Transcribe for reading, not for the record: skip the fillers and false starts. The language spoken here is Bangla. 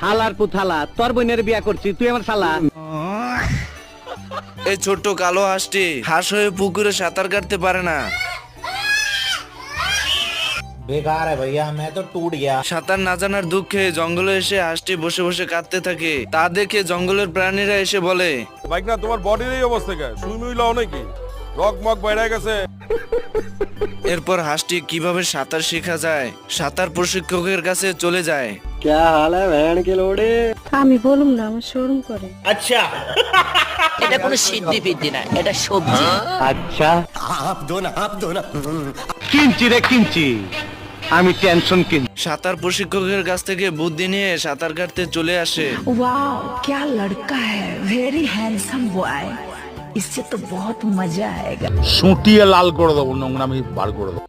হালার পুথালা, তোর বোনের বিয়া করছি, তুই আমার শালা। এই ছোট্ট কালো হাঁসটি হাঁস হয়ে পুকুরে সাঁতার কাটতে পারে না। बेकार है भैया, मैं तो टूट गया। সাঁতার না জানার দুঃখে জঙ্গলে এসে হাঁসটি বসে বসে কাঁদতে থাকে। তা দেখে জঙ্গলের প্রাণীরা এসে বলে, বাইক না তোমার বডির এই অবস্থা কে? সুই মুই লাও নাকি? রক মক বাইরে গেছে। এরপর হাঁসটি কিভাবে সাঁতার শেখা যায় সাঁতার প্রশিক্ষকের কাছে চলে যায়। আমি বলুম না, আমার শোরুম করে। এটা কোনো সিদ্ধি বিদ্ধি না, এটা সবজি। আচ্ছা কিনছি রে কিনছি, আমি টেনশন কিনছি। সাঁতার প্রশিক্ষকের কাছ থেকে বুদ্ধি নিয়ে সাঁতার কাটতে চলে আসে। वाओ क्या लड़का है, वेरी हैंडसम बॉय, इससे तो बहुत मजा आएगा। সুটিয়ে লাল করে দেবো, নোংরামি বার করে দেবো।